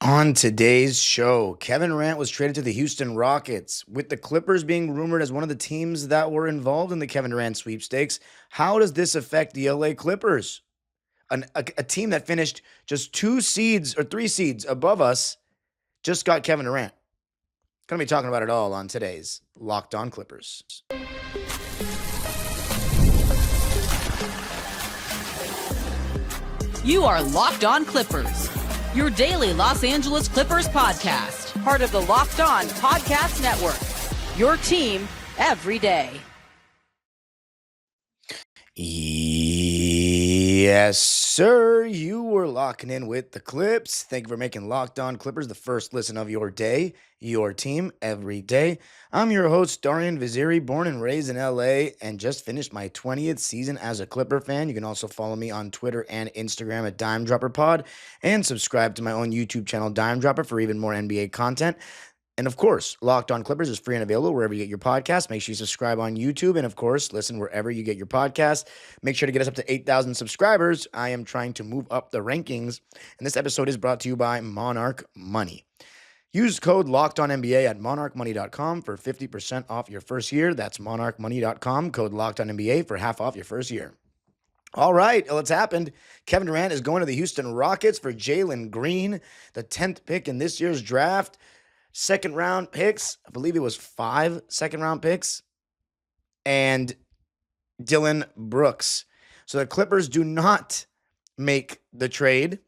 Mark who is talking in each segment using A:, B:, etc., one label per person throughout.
A: On today's show, Kevin Durant was traded to the Houston Rockets, with the Clippers being rumored as one of the teams that were involved in the Kevin Durant sweepstakes. How does this affect the LA Clippers? A team that finished just 2 seeds or 3 seeds above us just got Kevin Durant. Gonna be talking about it all on today's Locked On Clippers.
B: You are Locked On Clippers, your daily Los Angeles Clippers podcast, part of the Locked On Podcast Network, your team every day.
A: Yes, sir. You were locking in with the Clips. Thank you for making Locked On Clippers the first listen of your day, your team every day. I'm your host, Darian Vaziri, born and raised in LA and just finished my 20th season as a Clipper fan. You can also follow me on Twitter and Instagram at Dime Dropper Pod and subscribe to my own YouTube channel, Dime Dropper, for even more NBA content. And of course, Locked On Clippers is free and available wherever you get your podcast. Make sure you subscribe on YouTube. And of course, listen wherever you get your podcast. Make sure to get us up to 8,000 subscribers. I am trying to move up the rankings. And this episode is brought to you by Monarch Money. Use code LOCKEDONNBA at monarchmoney.com for 50% off your first year. That's monarchmoney.com, code LOCKEDONNBA for half off your first year. All right, well, it's happened. Kevin Durant is going to the Houston Rockets for Jalen Green, the 10th pick in this year's draft. Second-round picks, I believe it was 5 second-round picks, and Dillon Brooks. So the Clippers do not make the trade.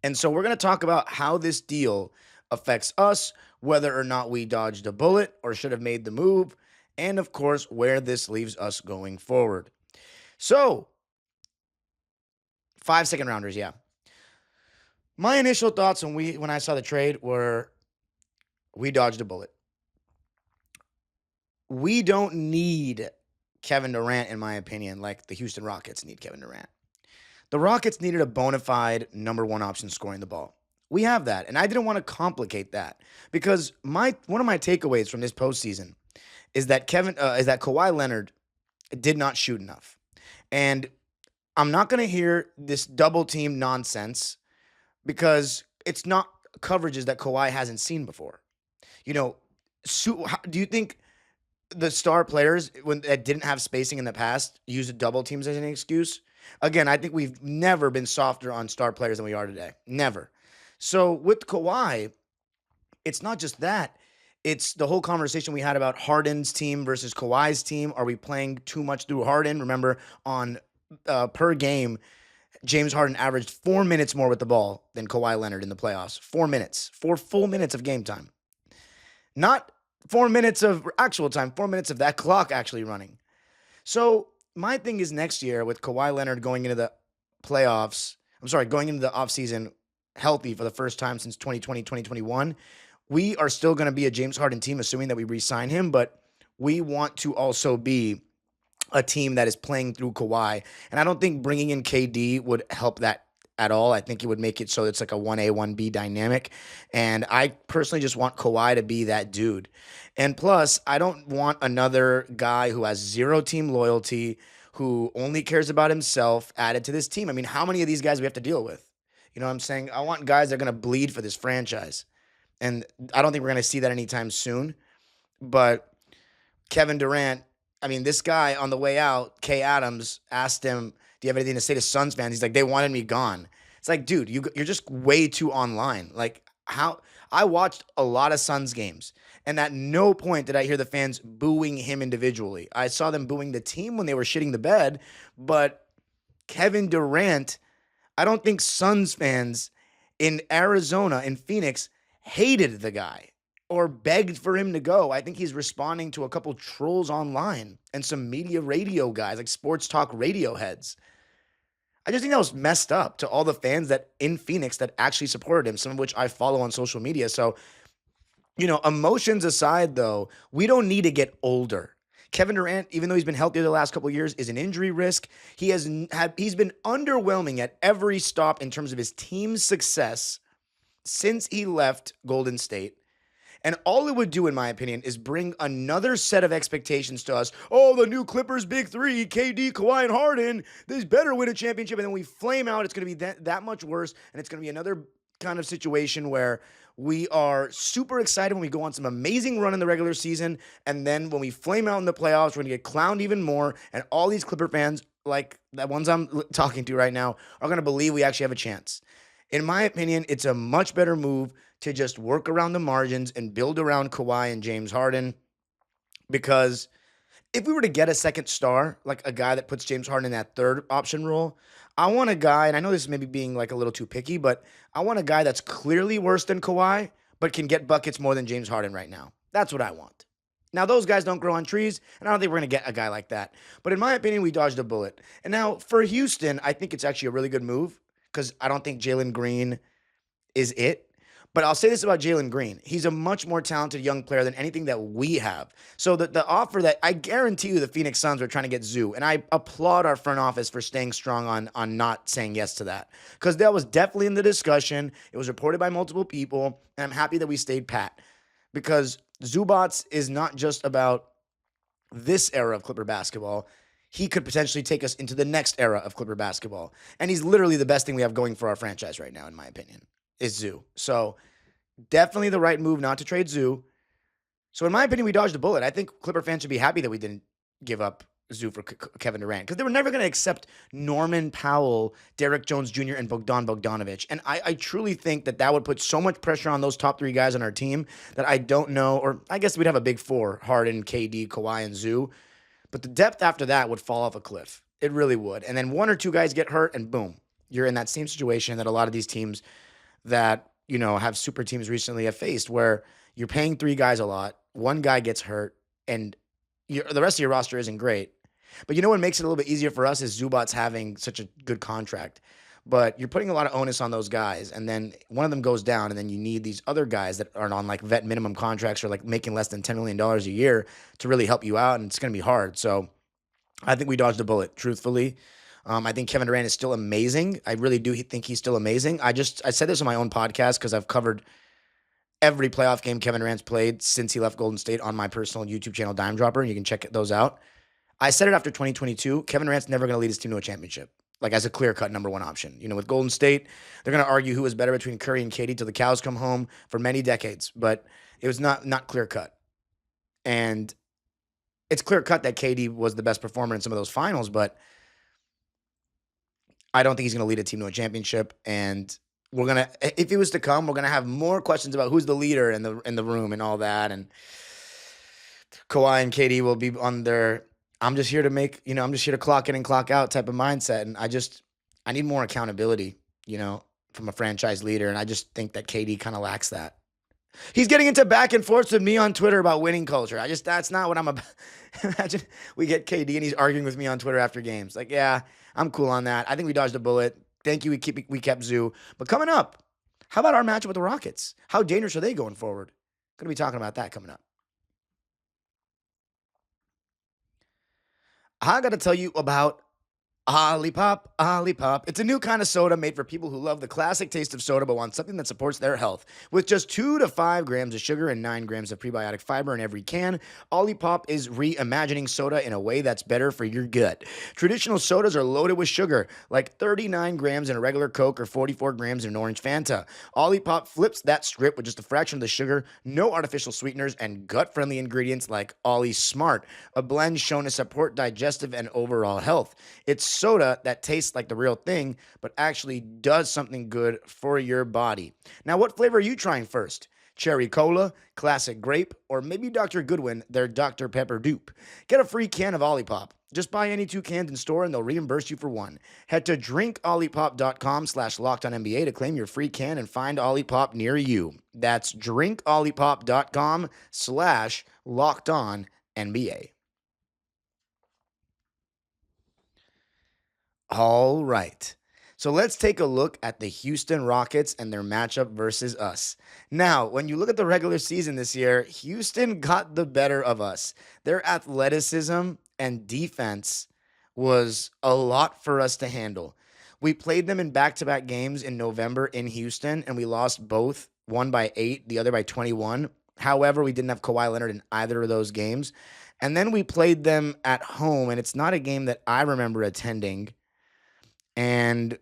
A: And so we're going to talk about how this deal affects us, whether or not we dodged a bullet or should have made the move, and of course, where this leaves us going forward. So, 5 second-rounders, yeah. My initial thoughts when I saw the trade were, we dodged a bullet. We don't need Kevin Durant, in my opinion, like the Houston Rockets need Kevin Durant. The Rockets needed a bona fide number one option scoring the ball. We have that, and I didn't want to complicate that because one of my takeaways from this postseason is that Kawhi Leonard did not shoot enough. And I'm not going to hear this double team nonsense because it's not coverages that Kawhi hasn't seen before. You know, do you think the star players that didn't have spacing in the past used double teams as an excuse? Again, I think we've never been softer on star players than we are today. Never. So with Kawhi, it's not just that. It's the whole conversation we had about Harden's team versus Kawhi's team. Are we playing too much through Harden? Remember, on per game, James Harden averaged 4 minutes more with the ball than Kawhi Leonard in the playoffs. 4 minutes. 4 full minutes of game time. Not 4 minutes of actual time, 4 minutes of that clock actually running. So my thing is next year with Kawhi Leonard going into the offseason healthy for the first time since 2020, 2021, we are still going to be a James Harden team, assuming that we re-sign him, but we want to also be a team that is playing through Kawhi. And I don't think bringing in KD would help that at all. I think it would make it so it's like a 1A, 1B dynamic. And I personally just want Kawhi to be that dude. And plus, I don't want another guy who has zero team loyalty, who only cares about himself added to this team. I mean, how many of these guys we have to deal with? You know what I'm saying? I want guys that are going to bleed for this franchise. And I don't think we're going to see that anytime soon. But Kevin Durant, I mean, this guy on the way out, Kay Adams, asked him, do you have anything to say to Suns fans? He's like, they wanted me gone. It's like, dude, you're just way too online. Like, how I watched a lot of Suns games, and at no point did I hear the fans booing him individually. I saw them booing the team when they were shitting the bed, but Kevin Durant, I don't think Suns fans in Arizona, in Phoenix, hated the guy or begged for him to go. I think he's responding to a couple trolls online and some media radio guys, like sports talk radio heads. I just think that was messed up to all the fans that in Phoenix that actually supported him, some of which I follow on social media. So, you know, emotions aside, though, we don't need to get older. Kevin Durant, even though he's been healthy the last couple of years, is an injury risk. He's been underwhelming at every stop in terms of his team's success since he left Golden State. And all it would do, in my opinion, is bring another set of expectations to us. Oh, the new Clippers big three, KD, Kawhi, and Harden. They better win a championship. And then we flame out. It's going to be that much worse. And it's going to be another kind of situation where we are super excited when we go on some amazing run in the regular season, and then when we flame out in the playoffs, we're going to get clowned even more, and all these Clipper fans, like the ones I'm talking to right now, are going to believe we actually have a chance. In my opinion, it's a much better move to just work around the margins and build around Kawhi and James Harden, because if we were to get a second star, like a guy that puts James Harden in that third option role, I want a guy, and I know this is maybe being like a little too picky, but I want a guy that's clearly worse than Kawhi, but can get buckets more than James Harden right now. That's what I want. Now, those guys don't grow on trees, and I don't think we're going to get a guy like that. But in my opinion, we dodged a bullet. And now for Houston, I think it's actually a really good move because I don't think Jalen Green is it. But I'll say this about Jalen Green. He's a much more talented young player than anything that we have. So the offer that I guarantee you the Phoenix Suns were trying to get Zoo, and I applaud our front office for staying strong on not saying yes to that. Because that was definitely in the discussion. It was reported by multiple people, and I'm happy that we stayed pat. Because Zubats is not just about this era of Clipper basketball. He could potentially take us into the next era of Clipper basketball. And he's literally the best thing we have going for our franchise right now, in my opinion, is Zoo. So definitely the right move not to trade Zoo. So in my opinion, we dodged a bullet. I think Clipper fans should be happy that we didn't give up Zoo for Kevin Durant, because they were never going to accept Norman Powell, Derek Jones Jr., and Bogdan Bogdanovic. And I truly think that would put so much pressure on those top three guys on our team that I don't know, or I guess we'd have a big four: Harden, KD, Kawhi, and Zoo. But the depth after that would fall off a cliff. It really would. And then one or two guys get hurt, and boom, you're in that same situation that a lot of these teams that, you know, have super teams recently have faced, where you're paying three guys a lot, one guy gets hurt, and the rest of your roster isn't great. But you know what makes it a little bit easier for us is Zubats having such a good contract. But you're putting a lot of onus on those guys, and then one of them goes down, and then you need these other guys that are on like vet minimum contracts or like making less than $10 million a year to really help you out, and it's going to be hard. So I think we dodged a bullet, truthfully. I think Kevin Durant is still amazing. I really do think he's still amazing. I said this on my own podcast because I've covered every playoff game Kevin Durant's played since he left Golden State on my personal YouTube channel, Dime Dropper, and you can check those out. I said it after 2022, Kevin Durant's never going to lead his team to a championship, like as a clear-cut number one option. You know, with Golden State, they're going to argue who was better between Curry and KD till the cows come home for many decades, but it was not clear-cut. And it's clear-cut that KD was the best performer in some of those finals, but I don't think he's going to lead a team to a championship. And we're going to, if he was to come, we're going to have more questions about who's the leader in the room and all that. And Kawhi and KD will be on their, I'm just here to clock in and clock out type of mindset. And I need more accountability, you know, from a franchise leader. And I just think that KD kind of lacks that. He's getting into back and forth with me on Twitter about winning culture. That's not what I'm about. Imagine we get KD and he's arguing with me on Twitter after games. Like, yeah, I'm cool on that. I think we dodged a bullet. Thank you. We kept Zoo. But coming up, how about our matchup with the Rockets? How dangerous are they going forward? Going to be talking about that coming up. I got to tell you about Olipop, Olipop. It's a new kind of soda made for people who love the classic taste of soda but want something that supports their health. With just 2 to 5 grams of sugar and 9 grams of prebiotic fiber in every can, Olipop is reimagining soda in a way that's better for your gut. Traditional sodas are loaded with sugar, like 39 grams in a regular Coke or 44 grams in an orange Fanta. Olipop flips that script with just a fraction of the sugar, no artificial sweeteners, and gut-friendly ingredients like Ollie Smart, a blend shown to support digestive and overall health. It's soda that tastes like the real thing, but actually does something good for your body. Now, what flavor are you trying first? Cherry Cola, Classic Grape, or maybe Dr. Goodwin, their Dr. Pepper dupe? Get a free can of Olipop. Just buy any 2 cans in store and they'll reimburse you for 1. Head to drinkolipop.com/LockedOnNBA to claim your free can and find Olipop near you. That's drinkolipop.com/LockedOnNBA. All right. So let's take a look at the Houston Rockets and their matchup versus us. Now, when you look at the regular season this year, Houston got the better of us. Their athleticism and defense was a lot for us to handle. We played them in back-to-back games in November in Houston, and we lost both, one by 8, the other by 21. However, we didn't have Kawhi Leonard in either of those games. And then we played them at home, and it's not a game that I remember attending. And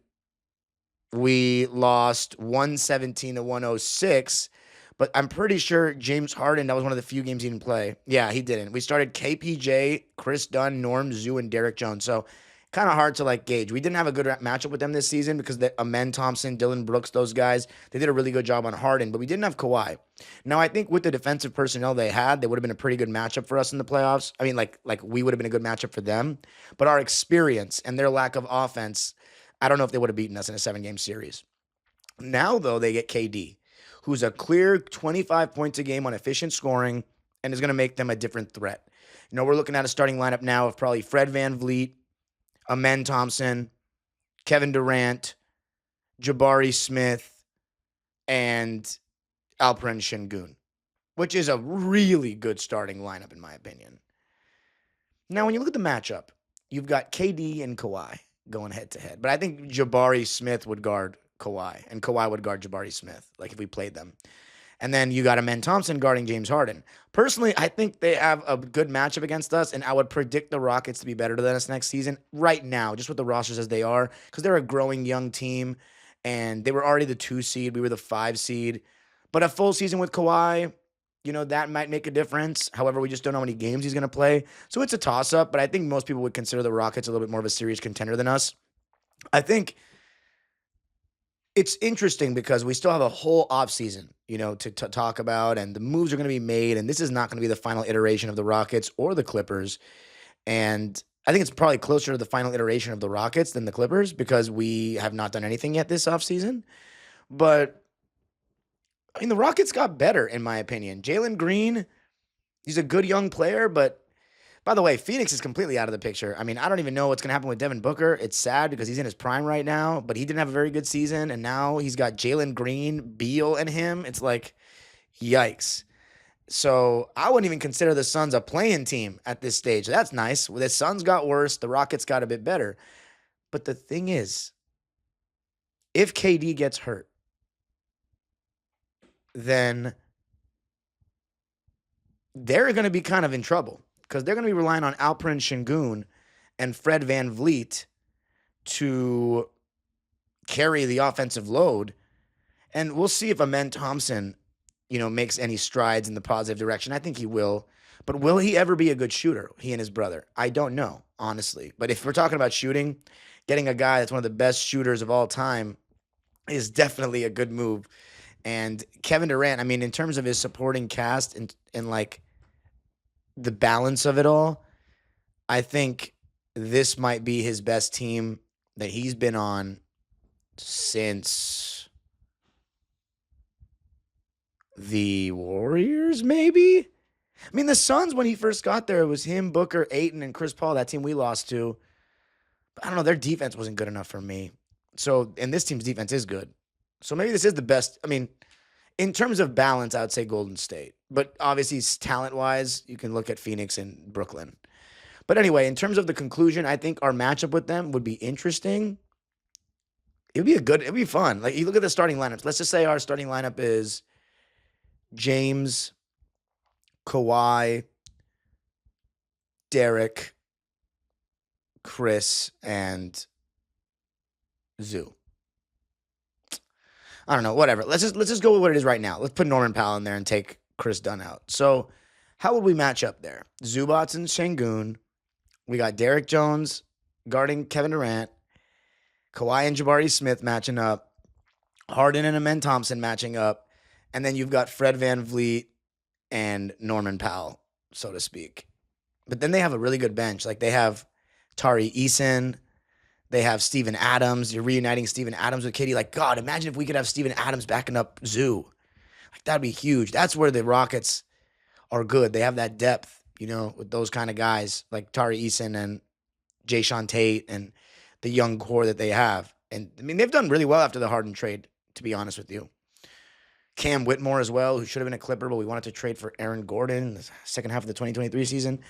A: we lost 117 to 106. But I'm pretty sure James Harden, that was one of the few games he didn't play. Yeah, he didn't. We started KPJ, Chris Dunn, Norm, Zoo, and Derek Jones. So kind of hard to gauge. We didn't have a good matchup with them this season because Amen Thompson, Dylan Brooks, those guys, they did a really good job on Harden, but we didn't have Kawhi. Now, I think with the defensive personnel they had, they would have been a pretty good matchup for us in the playoffs. I mean, like we would have been a good matchup for them. But our experience and their lack of offense, I don't know if they would have beaten us in a 7-game series. Now, though, they get KD, who's a clear 25 points a game on efficient scoring and is going to make them a different threat. We're looking at a starting lineup now of probably Fred VanVleet, Amen Thompson, Kevin Durant, Jabari Smith, and Alperen Şengün, which is a really good starting lineup in my opinion. Now, when you look at the matchup, you've got KD and Kawhi going head-to-head. But I think Jabari Smith would guard Kawhi, and Kawhi would guard Jabari Smith, if we played them. And then you got Amen Thompson guarding James Harden. Personally, I think they have a good matchup against us, and I would predict the Rockets to be better than us next season right now, just with the rosters as they are, because they're a growing young team, and they were already the 2 seed. We were the 5 seed. But a full season with Kawhi, that might make a difference. However, we just don't know how many games he's going to play. So it's a toss-up, but I think most people would consider the Rockets a little bit more of a serious contender than us. I think it's interesting because we still have a whole offseason, to talk about, and the moves are going to be made, and this is not going to be the final iteration of the Rockets or the Clippers. And I think it's probably closer to the final iteration of the Rockets than the Clippers because we have not done anything yet this offseason. But, the Rockets got better, in my opinion. Jalen Green, he's a good young player, but by the way, Phoenix is completely out of the picture. I don't even know what's going to happen with Devin Booker. It's sad because he's in his prime right now, but he didn't have a very good season, and now he's got Jalen Green, Beal, and him. It's yikes. So I wouldn't even consider the Suns a play-in team at this stage. That's nice. The Suns got worse. The Rockets got a bit better. But the thing is, if KD gets hurt, then they're going to be kind of in trouble because they're going to be relying on Alperen Şengün and Fred VanVleet to carry the offensive load. And we'll see if Amen Thompson, makes any strides in the positive direction. I think he will. But will he ever be a good shooter, he and his brother? I don't know, honestly. But if we're talking about shooting, getting a guy that's one of the best shooters of all time is definitely a good move. And Kevin Durant, in terms of his supporting cast and the balance of it all, I think this might be his best team that he's been on since the Warriors, maybe? The Suns, when he first got there, it was him, Booker, Ayton, and Chris Paul, that team we lost to. But I don't know, their defense wasn't good enough for me. So, and this team's defense is good. So maybe this is the best. In terms of balance, I would say Golden State. But obviously, talent-wise, you can look at Phoenix and Brooklyn. But anyway, in terms of the conclusion, I think our matchup with them would be interesting. It'd be fun. You look at the starting lineups. Let's just say our starting lineup is James, Kawhi, Derek, Chris, and Zoo. I don't know, whatever. Let's just go with what it is right now. Let's put Norman Powell in there and take Chris Dunn out. So how would we match up there? Zubats and Şengün. We got Derek Jones guarding Kevin Durant. Kawhi and Jabari Smith matching up. Harden and Amen Thompson matching up. And then you've got Fred VanVleet and Norman Powell, so to speak. But then they have a really good bench. They have Tari Eason. They have Steven Adams. You're reuniting Steven Adams with KD. God, imagine if we could have Steven Adams backing up Zoo. That'd be huge. That's where the Rockets are good. They have that depth, with those kind of guys like Tari Eason and Jayshawn Tate and the young core that they have. And, they've done really well after the Harden trade, to be honest with you. Cam Whitmore as well, who should have been a Clipper, but we wanted to trade for Aaron Gordon in the second half of the 2023 season.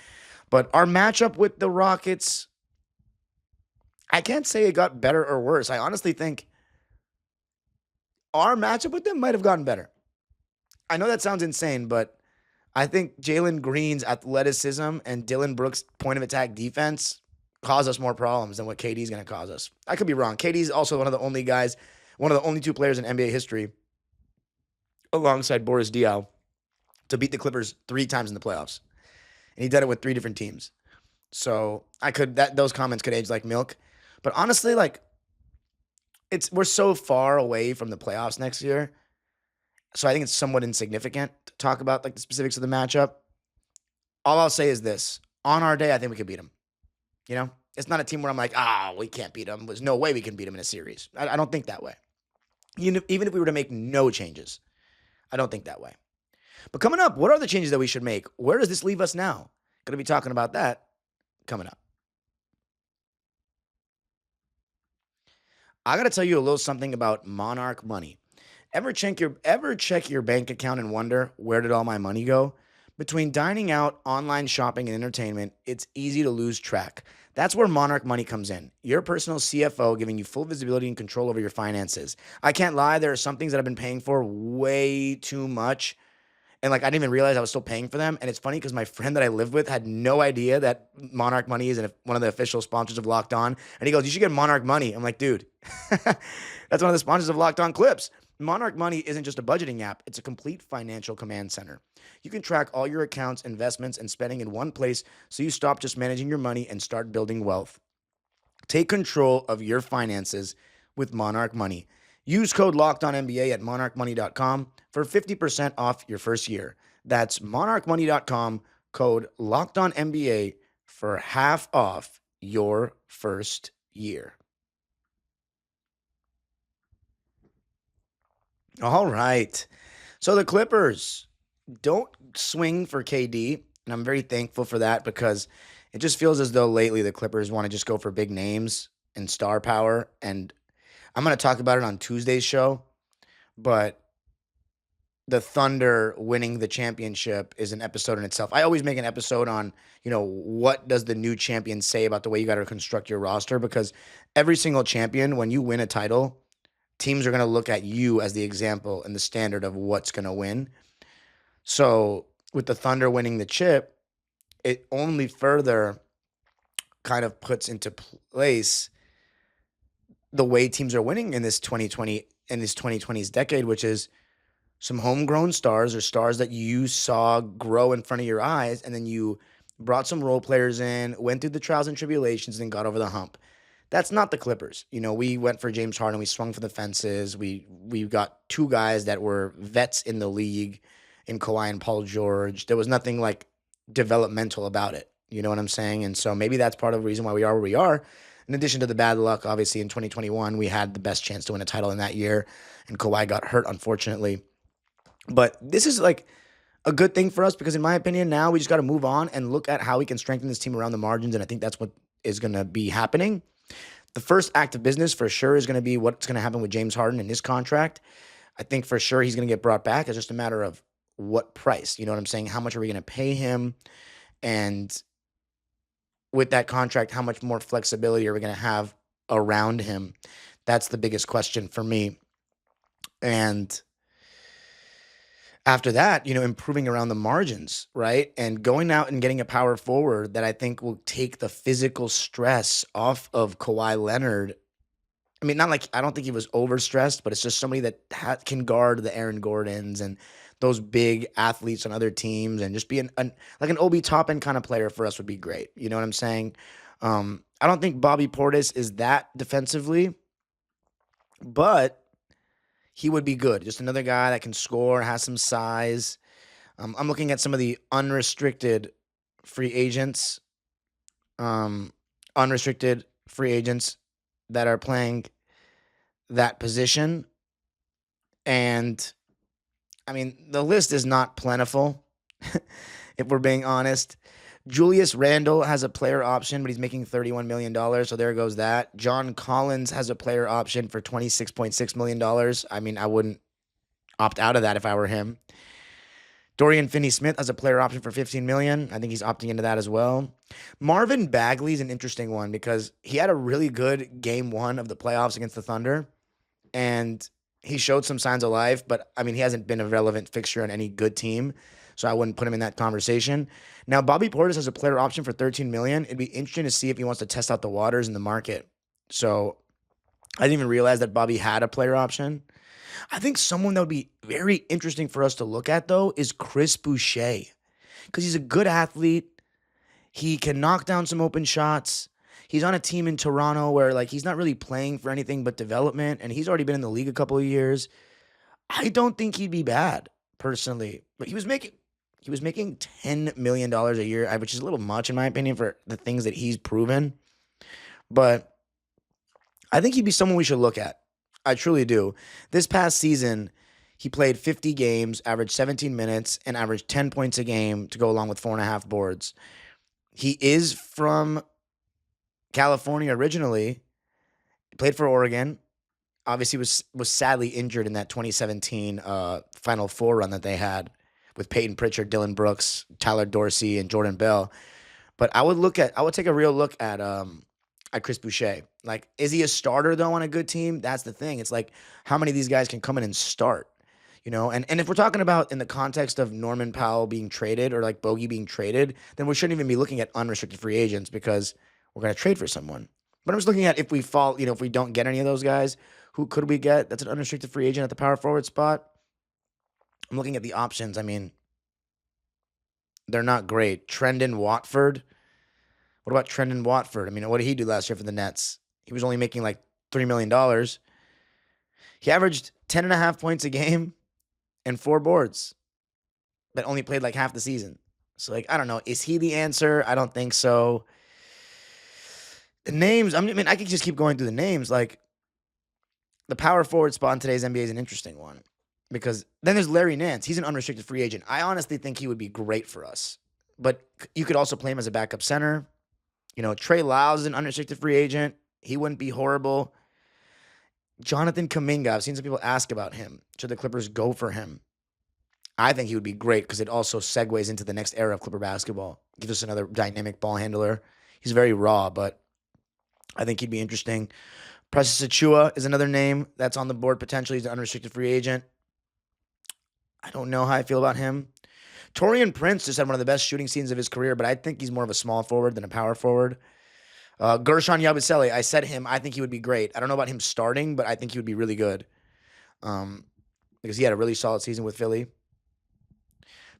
A: But our matchup with the Rockets, I can't say it got better or worse. I honestly think our matchup with them might have gotten better. I know that sounds insane, but I think Jalen Green's athleticism and Dylan Brooks' point of attack defense cause us more problems than what KD's going to cause us. I could be wrong. KD's also one of the only guys one of the only two players in NBA history, alongside Boris Diaw, to beat the Clippers 3 times in the playoffs. And he did it with 3 different teams. So those comments could age like milk. But honestly, like, we're so far away from the playoffs next year. So I think it's somewhat insignificant to talk about like the specifics of the matchup. All I'll say is this. On our day, I think we could beat them. You know? It's not a team where I'm like, we can't beat them. There's no way we can beat them in a series. I don't think that way. Even if we were to make no changes, I don't think that way. But coming up, what are the changes that we should make? Where does this leave us now? Going to be talking about that coming up. I got to tell you a little something about Monarch Money. Ever check your bank account and wonder, where did all my money go? Between dining out, online shopping, and entertainment, it's easy to lose track. That's where Monarch Money comes in. Your personal CFO giving you full visibility and control over your finances. I can't lie, there are some things that I've been paying for way too much. And like, I didn't even realize I was still paying for them. And it's funny because my friend that I live with had no idea that Monarch Money is one of the official sponsors of Locked On. And he goes, you should get Monarch Money. I'm like, dude, that's one of the sponsors of Locked On Clips. Monarch Money isn't just a budgeting app. It's a complete financial command center. You can track all your accounts, investments, and spending in one place so you stop just managing your money and start building wealth. Take control of your finances with Monarch Money. Use code LOCKEDONNBA at monarchmoney.com for 50% off your first year. That's monarchmoney.com, code LOCKEDONNBA for half off your first year. All right. So the Clippers don't swing for KD, and I'm very thankful for that because it just feels as though lately the Clippers want to just go for big names and star power, and I'm going to talk about it on Tuesday's show, but the Thunder winning the championship is an episode in itself. I always make an episode on, what does the new champion say about the way you got to construct your roster, because every single champion, when you win a title, teams are going to look at you as the example and the standard of what's going to win. So with the Thunder winning the chip, it only further kind of puts into place the way teams are winning in this 2020's decade, which is some homegrown stars or stars that you saw grow in front of your eyes, and then you brought some role players in, went through the trials and tribulations, and got over the hump. That's not the Clippers. We went for James Harden. We swung for the fences. We got 2 guys that were vets in the league in Kawhi and Paul George. There was nothing like developmental about it. You know what I'm saying? And so maybe that's part of the reason why we are where we are. In addition to the bad luck, obviously, in 2021, we had the best chance to win a title in that year, and Kawhi got hurt, unfortunately. But this is like a good thing for us because, in my opinion, now we just got to move on and look at how we can strengthen this team around the margins, and I think that's what is going to be happening. The first act of business for sure is going to be what's going to happen with James Harden and his contract. I think for sure he's going to get brought back. It's just a matter of what price. You know what I'm saying? How much are we going to pay him? And with that contract, how much more flexibility are we going to have around him? That's the biggest question for me. And after that, improving around the margins, right? And going out and getting a power forward that I think will take the physical stress off of Kawhi Leonard. I mean, not like, I don't think he was overstressed, but it's just somebody that can guard the Aaron Gordons and those big athletes on other teams, and just be like an Obi Toppin kind of player for us would be great. You know what I'm saying? I don't think Bobby Portis is that defensively, but he would be good. Just another guy that can score, has some size. I'm looking at some of the unrestricted free agents that are playing that position. And I mean, the list is not plentiful, if we're being honest. Julius Randle has a player option, but he's making $31 million, so there goes that. John Collins has a player option for $26.6 million. I mean, I wouldn't opt out of that if I were him. Dorian Finney-Smith has a player option for $15 million. I think he's opting into that as well. Marvin Bagley is an interesting one because he had a really good game 1 of the playoffs against the Thunder, and he showed some signs of life, but I mean, he hasn't been a relevant fixture on any good team, so I wouldn't put him in that conversation. Now, Bobby Portis has a player option for $13 million. It'd be interesting to see if he wants to test out the waters in the market. So I didn't even realize that Bobby had a player option. I think someone that would be very interesting for us to look at, though, is Chris Boucher, because he's a good athlete. He can knock down some open shots. He's on a team in Toronto where like he's not really playing for anything but development, and he's already been in the league a couple of years. I don't think he'd be bad personally, but he was making $10 million a year, which is a little much in my opinion for the things that he's proven. But I think he'd be someone we should look at. I truly do. This past season, he played 50 games, averaged 17 minutes, and averaged 10 points a game to go along with 4.5 boards. He is from California originally. He played for Oregon. Obviously was sadly injured in that 2017 Final Four run that they had with Peyton Pritchard, Dylan Brooks, Tyler Dorsey, and Jordan Bell. But I would take a real look at Chris Boucher. Like, is he a starter though on a good team? That's the thing. It's like how many of these guys can come in and start? And if we're talking about in the context of Norman Powell being traded or like Bogey being traded, then we shouldn't even be looking at unrestricted free agents because we're going to trade for someone. But I'm just looking at if we don't get any of those guys, who could we get? That's an unrestricted free agent at the power forward spot. I'm looking at the options. I mean, they're not great. Trendon Watford. What about Trendon Watford? I mean, what did he do last year for the Nets? He was only making like $3 million. He averaged 10.5 points a game and 4 boards, but only played like half the season. So, like, I don't know. Is he the answer? I don't think so. The names, I mean, I could just keep going through the names. Like, the power forward spot in today's NBA is an interesting one because then there's Larry Nance. He's an unrestricted free agent. I honestly think he would be great for us, but you could also play him as a backup center. Trey Lyles is an unrestricted free agent. He wouldn't be horrible. Jonathan Kuminga, I've seen some people ask about him. Should the Clippers go for him? I think he would be great because it also segues into the next era of Clipper basketball. Gives us another dynamic ball handler. He's very raw, but I think he'd be interesting. Precious Achiuwa is another name that's on the board potentially. He's an unrestricted free agent. I don't know how I feel about him. Taurean Prince just had one of the best shooting seasons of his career, but I think he's more of a small forward than a power forward. Gershon Yabusele, I said him. I think he would be great. I don't know about him starting, but I think he would be really good because he had a really solid season with Philly.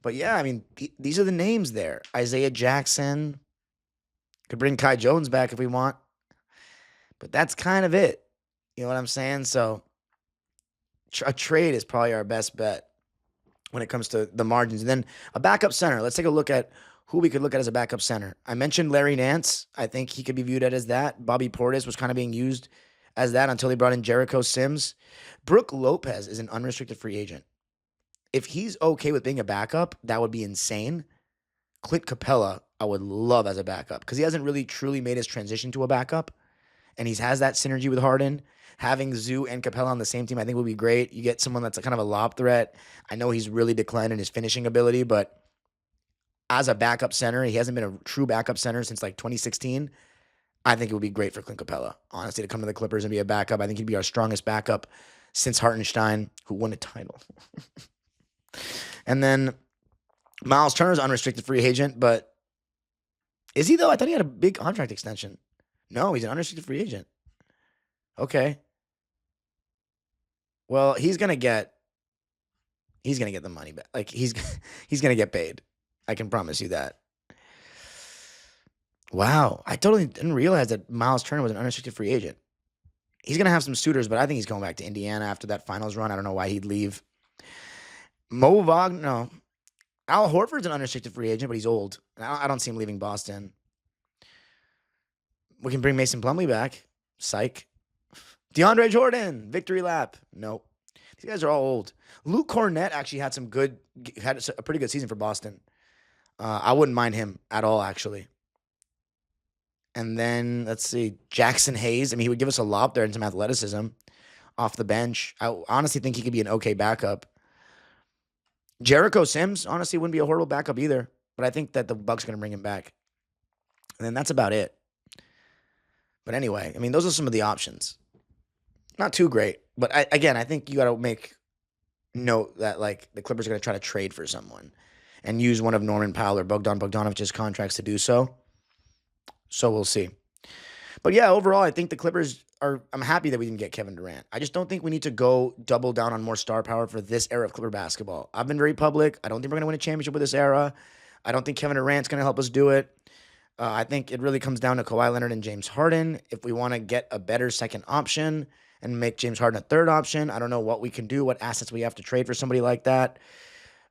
A: But yeah, I mean, these are the names there. Isaiah Jackson. Could bring Kai Jones back if we want. But that's kind of it. You know what I'm saying? So a trade is probably our best bet when it comes to the margins. And then a backup center. Let's take a look at who we could look at as a backup center. I mentioned Larry Nance. I think he could be viewed as that. Bobby Portis was kind of being used as that until they brought in Jericho Sims. Brook Lopez is an unrestricted free agent. If he's okay with being a backup, that would be insane. Clint Capella, I would love as a backup because he hasn't really truly made his transition to a backup. And he has that synergy with Harden. Having Zoo and Capella on the same team, I think would be great. You get someone that's kind of a lob threat. I know he's really declined in his finishing ability, but as a backup center, he hasn't been a true backup center since like 2016. I think it would be great for Clint Capella, honestly, to come to the Clippers and be a backup. I think he'd be our strongest backup since Hartenstein, who won a title. And then Miles Turner's unrestricted free agent, but is he though? I thought he had a big contract extension. No, he's an unrestricted free agent. Okay. Well, he's gonna get the money back. Like he's gonna get paid. I can promise you that. Wow, I totally didn't realize that Miles Turner was an unrestricted free agent. He's gonna have some suitors, but I think he's going back to Indiana after that finals run. I don't know why he'd leave. Mo Wagner, no. Al Horford's an unrestricted free agent, but he's old. I don't see him leaving Boston. We can bring Mason Plumlee back. Psych. DeAndre Jordan, victory lap. Nope. These guys are all old. Luke Cornett actually had a pretty good season for Boston. I wouldn't mind him at all, actually. And then, let's see, Jackson Hayes. I mean, he would give us a lob there and some athleticism off the bench. I honestly think he could be an okay backup. Jericho Sims, honestly, wouldn't be a horrible backup either. But I think that the Bucks are going to bring him back. And then that's about it. But anyway, I mean, those are some of the options. Not too great. But I think you got to make note that, like, the Clippers are going to try to trade for someone and use one of Norman Powell or Bogdan Bogdanovic's contracts to do so. So we'll see. But yeah, overall, I think the Clippers I'm happy that we didn't get Kevin Durant. I just don't think we need to go double down on more star power for this era of Clipper basketball. I've been very public. I don't think we're going to win a championship with this era. I don't think Kevin Durant's going to help us do it. I think it really comes down to Kawhi Leonard and James Harden. If we want to get a better second option and make James Harden a third option, I don't know what we can do, what assets we have to trade for somebody like that.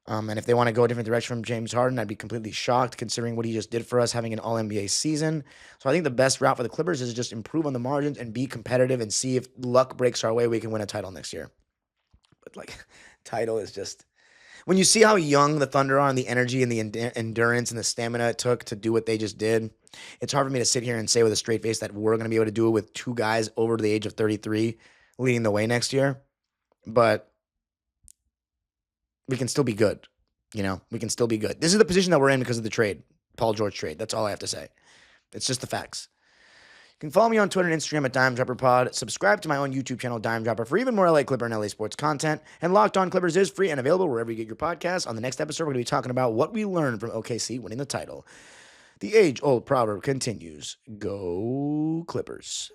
A: And if they want to go a different direction from James Harden, I'd be completely shocked considering what he just did for us having an all-NBA season. So I think the best route for the Clippers is to just improve on the margins and be competitive and see if luck breaks our way, we can win a title next year. But like, title is just... When you see how young the Thunder are and the energy and the endurance and the stamina it took to do what they just did, it's hard for me to sit here and say with a straight face that we're going to be able to do it with two guys over the age of 33 leading the way next year. But we can still be good. We can still be good. This is the position that we're in because of the trade, Paul George trade. That's all I have to say. It's just the facts. You can follow me on Twitter and Instagram at DimeDropperPod. Subscribe to my own YouTube channel, Dime Dropper, for even more LA Clipper and LA sports content. And Locked On Clippers is free and available wherever you get your podcasts. On the next episode, we're going to be talking about what we learned from OKC winning the title. The age-old proverb continues. Go Clippers.